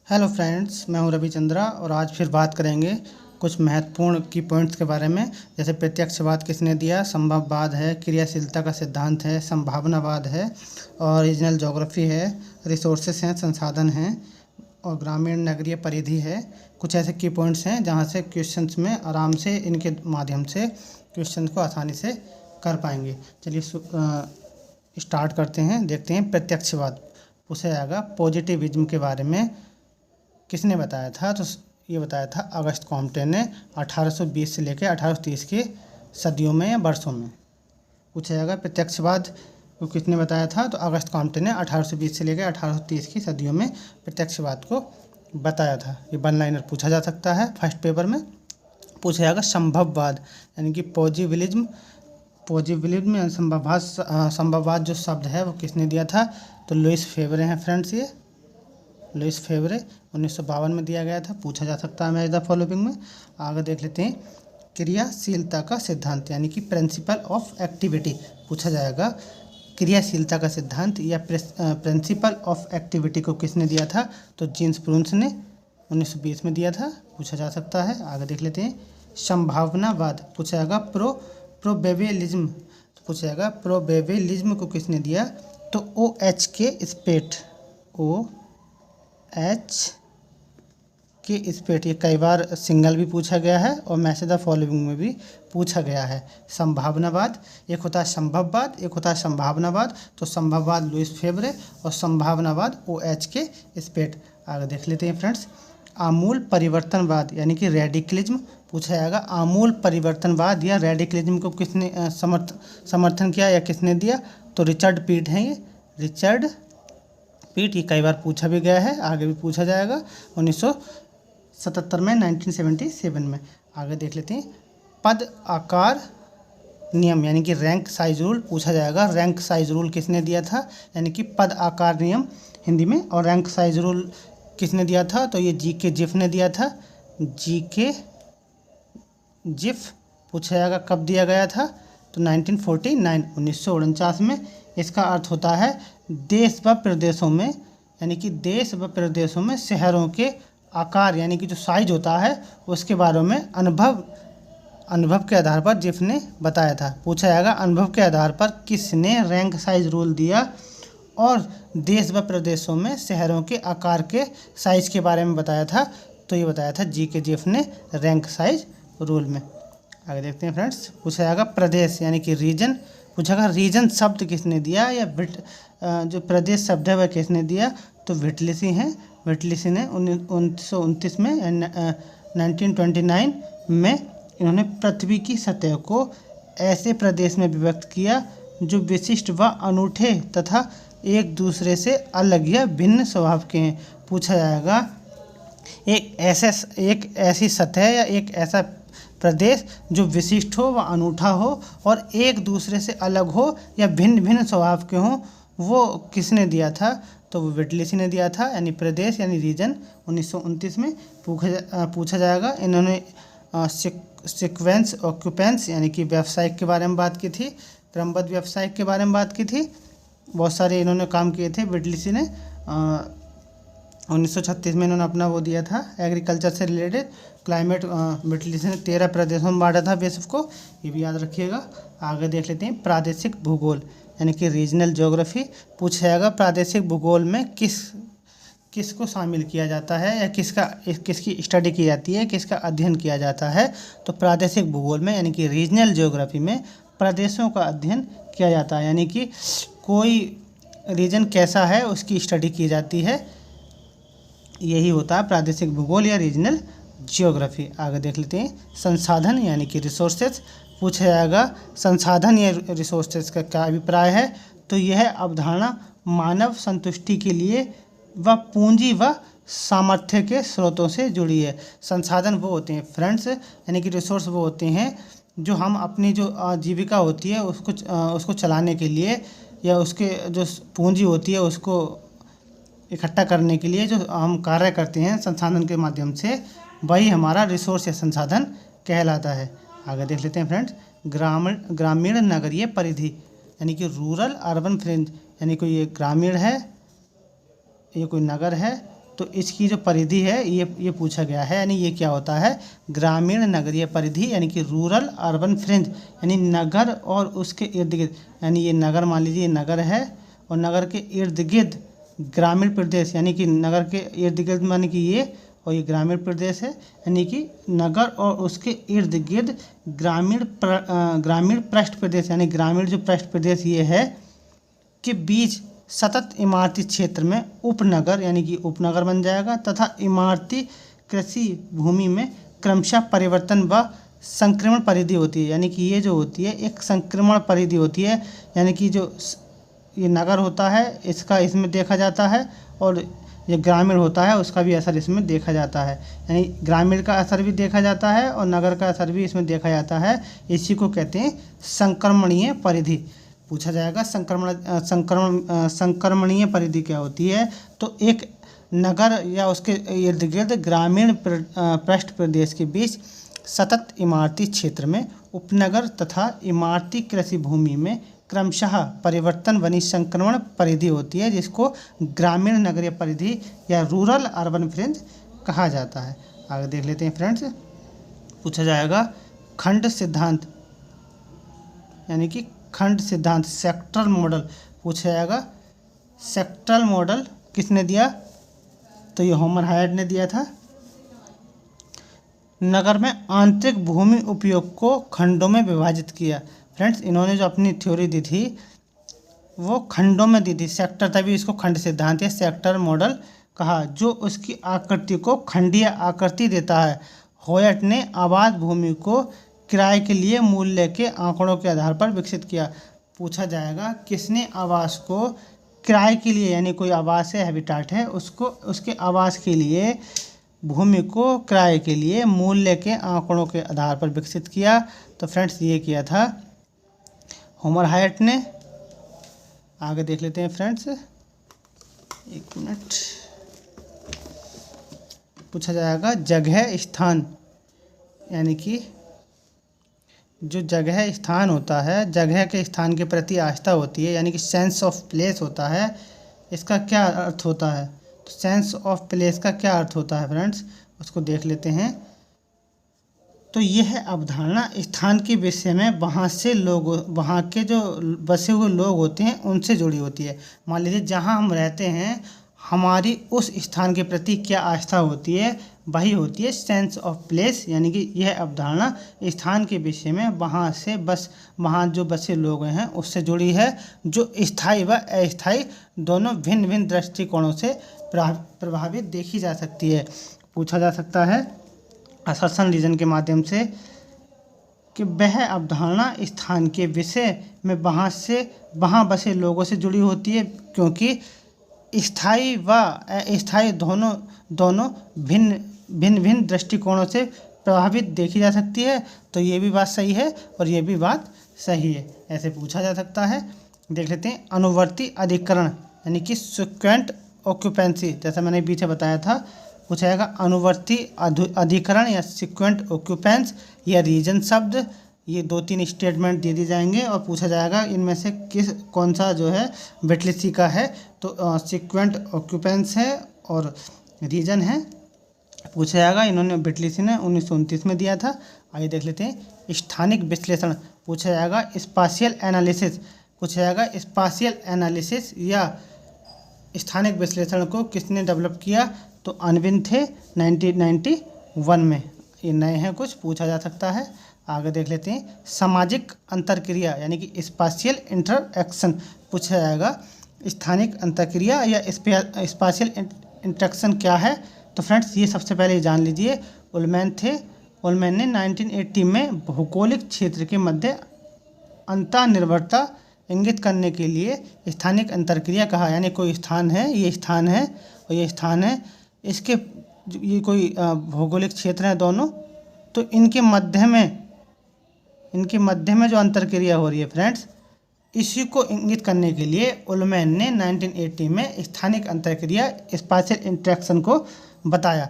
Hello friends, मैं हूं रविचंद्रा और आज फिर बात करेंगे कुछ महत्वपूर्ण की पॉइंट्स के बारे में। जैसे प्रत्यक्षवाद किसने दिया, संभववाद है, क्रियाशीलता का सिद्धांत है, संभावनावाद है, और रीजनल ज्योग्राफी है, रिसोर्सेस हैं, संसाधन हैं, और ग्रामीण नगरीय परिधि है। कुछ ऐसे की पॉइंट्स हैं जहां से क्वेश्चंस में आराम से इनके माध्यम से क्वेश्चन को आसानी से कर पाएंगे। चलिए स्टार्ट करते हैं। देखते हैं प्रत्यक्षवाद पूछा जाएगा। पॉजिटिविज्म के बारे में किसने बताया था? तो ये बताया था अगस्त कॉम्टे ने 1820 से लेकर 1830 की सदियों में या वर्षों में। पूछा जाएगा प्रत्यक्षवाद को किसने बताया था? तो अगस्त कॉम्टे ने 1820 से लेकर 1830 की सदियों में प्रत्यक्षवाद को बताया था। ये वन लाइनर पूछा जा सकता है फर्स्ट पेपर में। पूछा जाएगा संभववाद यानी कि पॉजिटिविज्म या संभववाद जो शब्द है वो किसने दिया था? तो लुईस फेवरे हैं फ्रेंड्स। ये लुईस फेवरे 1952 में दिया गया था। पूछा जा सकता है मैच द फॉलोइंग में। आगे देख लेते हैं। क्रियाशीलता का सिद्धांत यानी कि प्रिंसिपल ऑफ एक्टिविटी पूछा जाएगा। क्रियाशीलता का सिद्धांत या प्रिंसिपल ऑफ एक्टिविटी को किसने दिया था? तो जीन्स प्रून्स ने 1920 में दिया था। पूछा जा सकता है। आगे देख लेते हैं। संभावनावाद पूछा जाएगा। प्रोबेबिलिज्म पूछा जाएगा। प्रोबेबिलिज्म को किसने दिया? तो OH के स्पेट स्पेट ये कई बार सिंगल भी पूछा गया है और मैसेज द फॉलोइंग में भी पूछा गया है। संभावनावाद एक होता है संभववाद, एक होता है संभावनावाद। तो संभववाद लुईस फेवरे और संभावनावाद OH के स्पेट। आगे देख लेते हैं फ्रेंड्स। आमूल परिवर्तनवाद यानी कि रेडिकलिज्म पूछा जाएगा। आमूल परिवर्तनवाद या रेडिकलिज्म को किसने समर्थन किया या किसने दिया? तो रिचर्ड पीट हैं। ये रिचर्ड पीट ये कई बार पूछा भी गया है, आगे भी पूछा जाएगा 1977 में 1977 में। आगे देख लेते हैं। पद आकार नियम यानी कि रैंक साइज रूल पूछा जाएगा। रैंक साइज रूल किसने दिया था? यानी कि पद आकार नियम हिंदी में। और रैंक साइज रूल किसने दिया था? तो ये GK जिफ ने दिया था। GK जिफ पूछा जाएगा कब दिया गया था? तो 1949 में। इसका अर्थ होता है देश व प्रदेशों में यानी कि देश व प्रदेशों में शहरों के आकार यानी कि जो साइज होता है उसके बारे में अनुभव के आधार पर जिफ ने बताया था। पूछा जाएगा अनुभव के आधार पर किसने रैंक साइज रूल दिया और देश व प्रदेशों में शहरों के आकार के साइज के बारे में बताया था? तो ये बताया था GK जिफ ने रैंक साइज रूल में। आगे देखते हैं फ्रेंड्स। पूछा जाएगा प्रदेश यानी कि रीजन पूछा जाएगा। रीजन शब्द किसने दिया या जो प्रदेश शब्द है वह किसने दिया? तो विटलिसी हैं। विटलिसी ने 1929 में 1929 में इन्होंने पृथ्वी की सतह को ऐसे प्रदेश में विभक्त किया जो विशिष्ट व अनूठे तथा एक दूसरे से अलग या भिन्न स्वभाव के हैं। पूछा जाएगा एक ऐसी सतह या एक ऐसा प्रदेश जो विशिष्ट हो व अनूठा हो और एक दूसरे से अलग हो या भिन्न भिन्न स्वभाव के हों, वो किसने दिया था? तो वो विटलिसी ने दिया था। यानी प्रदेश यानी रीजन 1929 में पूछा जाएगा। इन्होंने सीक्वेंस ऑक्यूपेंस यानी कि व्यवसायिक के बारे में बात की थी। क्रमबद्ध व्यवसायिक के बारे में बात की थी। बहुत सारे इन्होंने काम किए थे विटलिसी ने। 1936 में इन्होंने अपना वो दिया था एग्रीकल्चर से रिलेटेड। क्लाइमेट विटलिसी ने 13 प्रदेशों में बांटा था विश्व को, ये भी याद रखिएगा। आगे देख लेते हैं। प्रादेशिक भूगोल यानी कि रीजनल ज्योग्राफी पूछा जाएगा। प्रादेशिक भूगोल में किसको शामिल किया जाता है या किसकी स्टडी की जाती है, किसका अध्ययन किया जाता है? तो प्रादेशिक भूगोल में यानी कि रीजनल ज्योग्राफी में प्रदेशों का अध्ययन किया जाता है। यानी कि कोई रीजन कैसा है उसकी स्टडी की जाती है। यही होता है प्रादेशिक भूगोल या रीजनल ज्योग्राफी। आगे देख लेते हैं। संसाधन यानी कि रिसोर्सेज पूछा जाएगा। संसाधन या रिसोर्सेज का क्या अभिप्राय है? तो यह अवधारणा मानव संतुष्टि के लिए व पूंजी व सामर्थ्य के स्रोतों से जुड़ी है। संसाधन वो होते हैं फ्रेंड्स यानी कि रिसोर्स वो होते हैं जो हम अपनी जो आजीविका होती है उसको चलाने के लिए या उसके जो पूंजी होती है उसको इकट्ठा करने के लिए जो हम कार्य करते हैं संसाधन के माध्यम से, वही हमारा रिसोर्स या संसाधन कहलाता है। आगे देख लेते हैं फ्रेंड्स। ग्रामीण नगरीय परिधि यानी कि रूरल अर्बन फ्रिंज यानी कोई ये ग्रामीण है, ये कोई नगर है तो इसकी जो परिधि है ये पूछा गया है, यानी ये क्या होता है, ग्रामीण नगरीय परिधि यानी कि रूरल अर्बन फ्रिंज, यानी नगर और उसके इर्द गिर्द, यानी ये नगर मान लीजिए नगर है और नगर के इर्द गिर्द ग्रामीण प्रदेश, यानी कि नगर के इर्द गिर्द माने कि ये, और ये ग्रामीण प्रदेश है, यानी कि नगर और उसके इर्द गिर्द ग्रामीण पृष्ठ प्रदेश, यानी ग्रामीण जो पृष्ठ प्रदेश ये है के बीच सतत इमारती क्षेत्र में उपनगर, यानी कि उपनगर बन जाएगा, तथा इमारती कृषि भूमि में क्रमशः परिवर्तन व संक्रमण परिधि होती है, यानी कि ये जो होती है एक संक्रमण परिधि होती है, यानी कि जो ये नगर होता है इसका इसमें देखा जाता है और ये ग्रामीण होता है उसका भी असर इसमें देखा जाता है, यानी ग्रामीण का असर भी देखा जाता है और नगर का असर भी इसमें देखा जाता है। इसी को कहते हैं संक्रमणीय परिधि। पूछा जाएगा संक्रमणीय परिधि क्या होती है, तो एक नगर या उसके इर्द गिर्द ग्रामीण पृष्ठ प्रदेश के बीच सतत इमारती क्षेत्र में उपनगर तथा इमारती कृषि भूमि में क्रमशः परिवर्तन बनी संक्रमण परिधि होती है, जिसको ग्रामीण नगरीय परिधि या रूरल अर्बन फ्रिंज कहा जाता है। आगे देख लेते हैं फ्रेंड्स। पूछा जाएगा खंड सिद्धांत, यानी कि खंड सिद्धांत सेक्टरल मॉडल पूछा जाएगा। सेक्टरल मॉडल किसने दिया, तो ये होमर हायट ने दिया था। नगर में आंतरिक भूमि उपयोग को खंडों में विभाजित किया। फ्रेंड्स, इन्होंने जो अपनी थ्योरी दी थी वो खंडों में दी थी, सेक्टर, तभी इसको खंड सिद्धांत या सेक्टर मॉडल कहा, जो उसकी आकृति को खंडीय आकृति देता है। होयट ने आबाद भूमि को किराए के लिए मूल्य के आंकड़ों के आधार पर विकसित किया। पूछा जाएगा किसने आवास को किराए के लिए, यानी कोई आवास है, हैबिटाट है, उसको उसके आवास के लिए भूमि को किराए के लिए मूल्य के आंकड़ों के आधार पर विकसित किया। तो फ्रेंड्स ये किया था होमर हायट ने। आगे देख लेते हैं फ्रेंड्स, एक मिनट। पूछा जाएगा जगह स्थान, यानी कि जो जगह स्थान होता है, जगह के स्थान के प्रति आस्था होती है, यानी कि सेंस ऑफ प्लेस होता है, इसका क्या अर्थ होता है, तो सेंस ऑफ प्लेस का क्या अर्थ होता है फ्रेंड्स, उसको देख लेते हैं। तो यह अवधारणा स्थान के विषय में वहाँ के जो बसे हुए लोग होते हैं उनसे जुड़ी होती है। मान लीजिए जहाँ हम रहते हैं, हमारी उस स्थान के प्रति क्या आस्था होती है, वही होती है सेंस ऑफ प्लेस, यानी कि यह अवधारणा स्थान के विषय में वहाँ जो बसे लोग हैं उससे जुड़ी है, जो स्थायी व अस्थायी दोनों भिन्न भिन्न दृष्टिकोणों से प्रभावित देखी जा सकती है। पूछा जा सकता है असर्शन रीजन के माध्यम से कि वह अवधारणा स्थान के विषय में वहाँ बसे लोगों से जुड़ी होती है, क्योंकि स्थायी व अस्थायी दोनों भिन्न भिन्न दृष्टिकोणों से प्रभावित देखी जा सकती है। तो ये भी बात सही है और ये भी बात सही है, ऐसे पूछा जा सकता है। देख लेते हैं अनुवर्ती अधिकरण, यानी कि सिक्वेंट ऑक्यूपेंसी, जैसा मैंने पीछे बताया था। पूछा जाएगा अनुवर्ती अधिकरण या सिक्वेंट ऑक्यूपेंस या रीजन शब्द, ये 2-3 स्टेटमेंट दे दिए जाएंगे और पूछा जाएगा इनमें से कौन सा जो है बेटलिसी का है, तो सिक्वेंट ऑक्यूपेंस है और रीजन है। पूछा जाएगा, इन्होंने बेटलिसी ने 1929 में दिया था। आइए देख लेते हैं स्थानिक विश्लेषण। पूछा जाएगा स्पाशियल एनालिसिस, पूछा जाएगा स्पाशियल एनालिसिस या स्थानिक विश्लेषण को किसने डेवलप किया, तो अनविन थे 1991 में। ये नए हैं कुछ, पूछा जा सकता है। आगे देख लेते हैं सामाजिक अंतरक्रिया, यानी कि स्पाशियल इंटरएक्शन। पूछा जाएगा स्थानिक अंतरक्रिया या स्पाशियल इंटरेक्शन क्या है, तो फ्रेंड्स ये सबसे पहले जान लीजिए। उलमैन ने 1980 में भौगोलिक क्षेत्र के मध्य अंतर्निर्भरता इंगित करने के लिए स्थानिक अंतरक्रिया कहा, यानी कोई स्थान है, ये स्थान है और ये स्थान है, इसके ये कोई भौगोलिक क्षेत्र हैं दोनों, तो इनके मध्य में जो अंतरक्रिया हो रही है फ्रेंड्स, इसी को इंगित करने के लिए उलमैन ने 1980 में स्थानिक अंतरक्रिया स्पाशियल इंटरेक्शन को बताया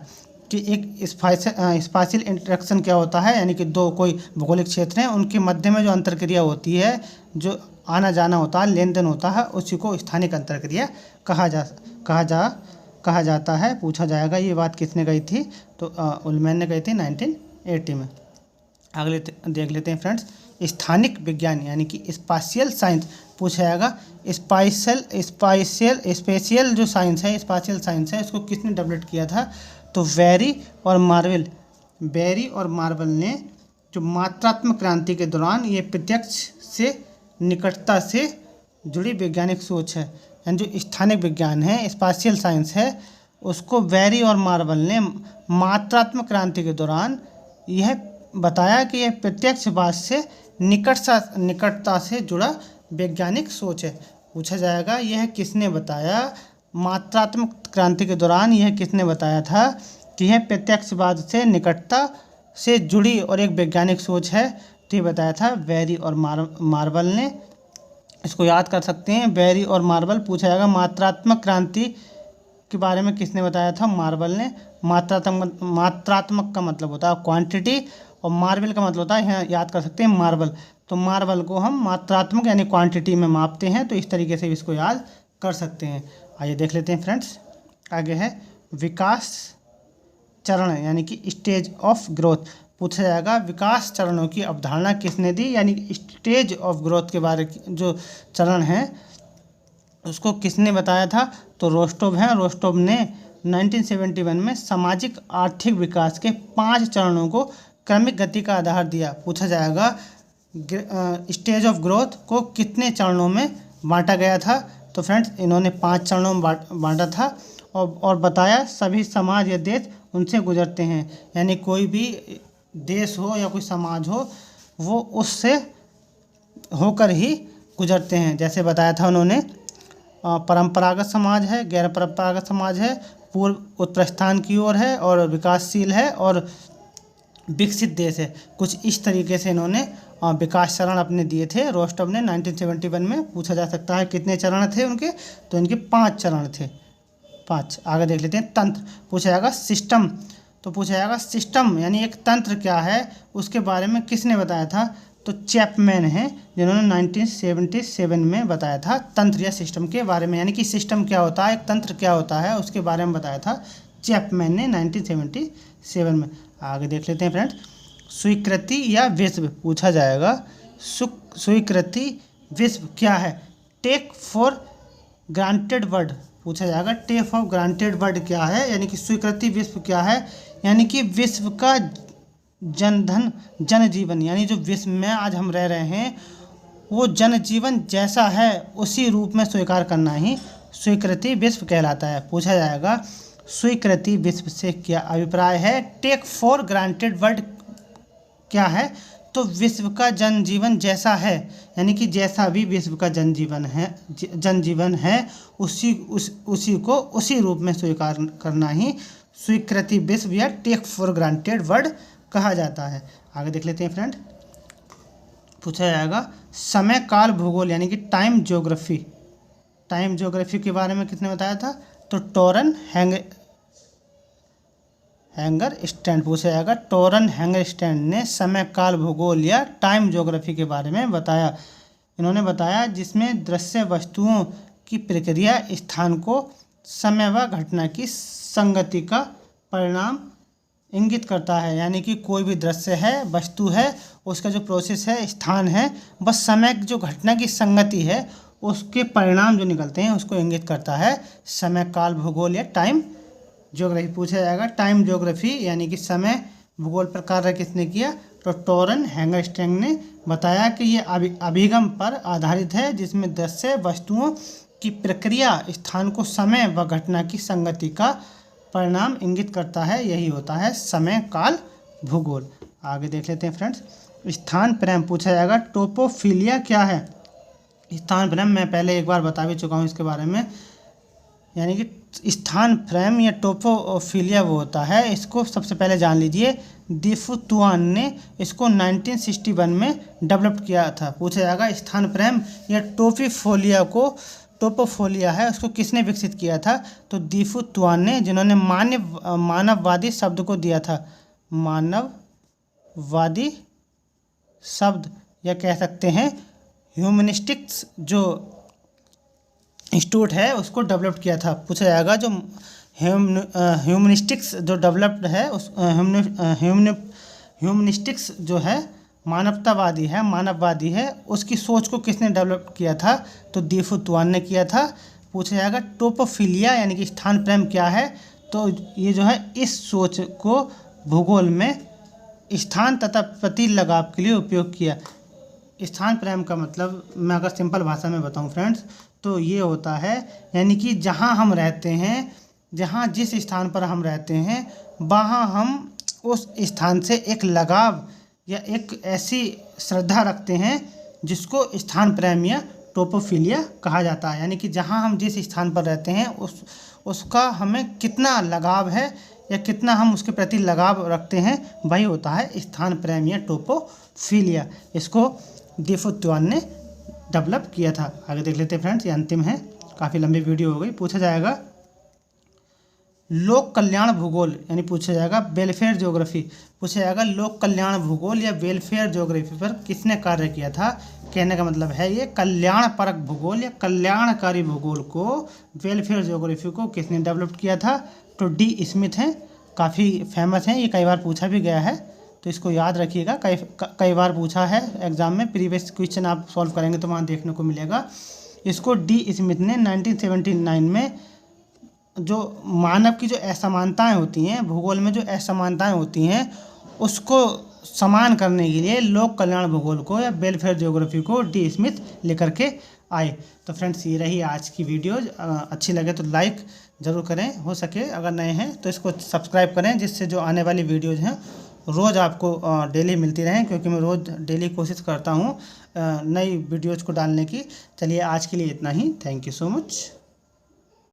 कि एक स्पाशियल इंटरेक्शन क्या होता है, यानी कि दो कोई भौगोलिक क्षेत्र हैं, उनके मध्य में जो अंतरक्रिया होती है, जो आना जाना होता है, लेन देन होता है, उसी को स्थानिक अंतरक्रिया कहा कहा जाता है, पूछा जाएगा। ये बात किसने कही थी? तो उलमैन ने कही थी 1980 में। अगले देख लेते हैं फ्रेंड्स, स्थानिक विज्ञान यानी कि स्पाशियल साइंस पूछा जाएगा। स्पेशियल जो साइंस है, स्पाशियल साइंस है, इसको किसने डेवलप किया था? तो बेरी और मार्वल ने जो मात्रात्मक क्रांति के दौरान ये प्रत्यक्ष से निकटता से जुड़ी वैज्ञानिक सोच है, यानी जो स्थानिक विज्ञान है, स्पाशियल साइंस है, उसको बेरी और मार्वल ने मात्रात्मक क्रांति के दौरान यह बताया कि यह प्रत्यक्षवाद से निकटता से जुड़ा वैज्ञानिक सोच है। पूछा जाएगा यह किसने बताया? मात्रात्मक क्रांति के दौरान यह किसने बताया था कि यह प्रत्यक्षवाद से निकटता से जुड़ी और एक वैज्ञानिक सोच है? तो ये बताया था बेरी और मार्वल ने। इसको याद कर सकते हैं, बेरी और मार्वल। पूछा जाएगा मात्रात्मक क्रांति के बारे में किसने बताया था? मार्वल ने। मात्रात्मक का मतलब होता है क्वांटिटी और मार्वल का मतलब होता है, यहाँ याद कर सकते हैं, मार्बल। तो मार्बल को हम मात्रात्मक यानी क्वांटिटी में मापते हैं, तो इस तरीके से इसको याद कर सकते हैं। आइए देख लेते हैं फ्रेंड्स, आगे है विकास चरण यानी कि स्टेज ऑफ ग्रोथ। पूछा जाएगा विकास चरणों की अवधारणा किसने दी, यानी स्टेज ऑफ ग्रोथ के बारे जो चरण हैं उसको किसने बताया था? तो रोस्टोव हैं। रोस्टोव ने 1971 में सामाजिक आर्थिक विकास के 5 चरणों को क्रमिक गति का आधार दिया। पूछा जाएगा स्टेज ऑफ ग्रोथ को कितने चरणों में बांटा गया था? तो फ्रेंड्स इन्होंने 5 चरणों में बांटा था और बताया सभी समाज या देश उनसे गुजरते हैं, यानी कोई भी देश हो या कोई समाज हो वो उससे होकर ही गुजरते हैं। जैसे बताया था उन्होंने, परंपरागत समाज है, गैर परंपरागत समाज है, पूर्व उत्प्रस्थान की ओर है और विकासशील है और विकसित देश है। कुछ इस तरीके से इन्होंने विकास चरण अपने दिए थे रोस्टोव ने 1971 में। पूछा जा सकता है कितने चरण थे उनके? तो इनके 5 चरण थे, 5। आगे देख लेते हैं तंत्र। पूछा जाएगा सिस्टम। तो पूछा जाएगा सिस्टम यानी एक तंत्र क्या है, उसके बारे में किसने बताया था? तो चैपमैन हैं, जिन्होंने 1977 में बताया था तंत्र या सिस्टम के बारे में, यानी कि सिस्टम क्या होता है, एक तंत्र क्या होता है, उसके बारे में बताया था चैपमैन ने 1977 में। आगे देख लेते हैं फ्रेंड्स, स्वीकृति या विश्व। पूछा जाएगा स्वीकृति विश्व क्या है? Take for granted word. पूछा जाएगा टेक फॉर ग्रांटेड वर्ड क्या है, यानी कि स्वीकृति विश्व क्या है? यानी कि विश्व का जनजीवन, यानी जो विश्व में आज हम रह रहे हैं वो जनजीवन जैसा है उसी रूप में स्वीकार करना ही स्वीकृति विश्व कहलाता है। पूछा जाएगा स्वीकृति विश्व से क्या अभिप्राय है? टेक फॉर ग्रांटेड वर्ड क्या है? तो विश्व का जनजीवन जैसा है, यानी कि जैसा भी विश्व का जनजीवन है उसी को उसी रूप में स्वीकार करना ही स्वीकृति विश्व या टेक फॉर ग्रांटेड वर्ड कहा जाता है। आगे देख लेते हैं फ्रेंड, पूछा जाएगा समय काल भूगोल यानी कि टाइम ज्योग्राफी। टाइम ज्योग्राफी के बारे में किसने बताया था? तो टोरन हैंगर स्टैंड। पूछा जाएगा टोरन हैंगर स्टैंड ने समय काल भूगोल या टाइम ज्योग्राफी के बारे में बताया। इन्होंने बताया जिसमें दृश्य वस्तुओं की प्रक्रिया स्थान को समय व घटना की संगति का परिणाम इंगित करता है, यानी कि कोई भी दृश्य है, वस्तु है, उसका जो प्रोसेस है, स्थान है, बस समय जो घटना की संगति है उसके परिणाम जो निकलते हैं उसको इंगित करता है समय काल भूगोल या टाइम ज्योग्राफी। पूछा जाएगा टाइम ज्योग्राफी यानी कि समय भूगोल पर कार्य किसने किया? तो टोरन हैंगर स्टैंड ने बताया कि ये अभिगम पर आधारित है जिसमें दृश्य वस्तुओं की प्रक्रिया स्थान को समय व घटना की संगति का परिणाम इंगित करता है, यही होता है समय काल भूगोल। आगे देख लेते हैं फ्रेंड्स, स्थान प्रेम। पूछा जाएगा टोपोफिलिया क्या है? स्थान प्रेम मैं पहले एक बार बता भी चुका हूँ इसके बारे में, यानी कि स्थान प्रेम या टोपोफिलिया वो होता है, इसको सबसे पहले जान लीजिए। दीफू तुआन ने इसको 1961 में डेवलप किया था। पूछा जाएगा स्थान प्रेम या टोपोफिलिया है उसको किसने विकसित किया था? तो दीफू तुआन ने, जिन्होंने मानववादी शब्द को दिया था। मानववादी शब्द या कह सकते हैं ह्यूमनिस्टिक्स जो इंस्टीट्यूट है उसको डेवलप किया था। पूछा जाएगा जो ह्यूमनिस्टिक्स जो डेवलप्ड है उस ह्यूमनिस्टिक्स जो है मानववादी है, उसकी सोच को किसने डेवलप किया था? तो दीफू तुआन ने किया था। पूछा जाएगा टोपोफिलिया यानी कि स्थान प्रेम क्या है? तो ये जो है इस सोच को भूगोल में स्थान तथा प्रति लगाव के लिए उपयोग किया। स्थान प्रेम का मतलब मैं अगर सिंपल भाषा में बताऊं फ्रेंड्स, तो ये होता है यानी कि जहां हम रहते हैं, जहां जिस स्थान पर हम रहते हैं, वहां हम उस स्थान से एक लगाव या एक ऐसी श्रद्धा रखते हैं जिसको स्थान प्रेम या टोपोफिलिया कहा जाता है। यानी कि जहां हम जिस स्थान पर रहते हैं उसका हमें कितना लगाव है या कितना हम उसके प्रति लगाव रखते हैं, वही होता है स्थान प्रेम या टोपोफिलिया। इसको दीफू तुआन ने डेवलप किया था। आगे देख लेते हैं फ्रेंड्स, ये अंतिम है, काफ़ी लंबी वीडियो हो गई। पूछा जाएगा लोक कल्याण भूगोल यानी पूछा जाएगा वेलफेयर ज्योग्राफी, पूछा जाएगा लोक कल्याण भूगोल या वेलफेयर ज्योग्राफी पर किसने कार्य किया था? कहने का मतलब है ये कल्याण परक भूगोल या कल्याणकारी भूगोल को, वेलफेयर ज्योग्राफी को किसने डेवलप किया था? तो डी स्मिथ हैं, काफ़ी फेमस हैं, ये कई बार पूछा भी गया है, तो इसको याद रखिएगा। कई बार पूछा है एग्जाम में, प्रीवियस क्वेश्चन आप सॉल्व करेंगे तो वहाँ देखने को मिलेगा। इसको डी स्मिथ ने 1979 में जो मानव की जो असमानताएं होती हैं, भूगोल में जो असमानताएं होती हैं, उसको समान करने के लिए लोक कल्याण भूगोल को या वेलफेयर ज्योग्राफी को डी स्मिथ लेकर के आए। तो फ्रेंड्स, ये रही आज की वीडियो। अच्छी लगे तो लाइक ज़रूर करें, हो सके अगर नए हैं तो इसको सब्सक्राइब करें, जिससे जो आने वाली वीडियोज़ हैं रोज़ आपको डेली मिलती रहें, क्योंकि मैं रोज़ डेली कोशिश करता हूँ नई वीडियोज़ को डालने की। चलिए आज के लिए इतना ही। Thank you so much.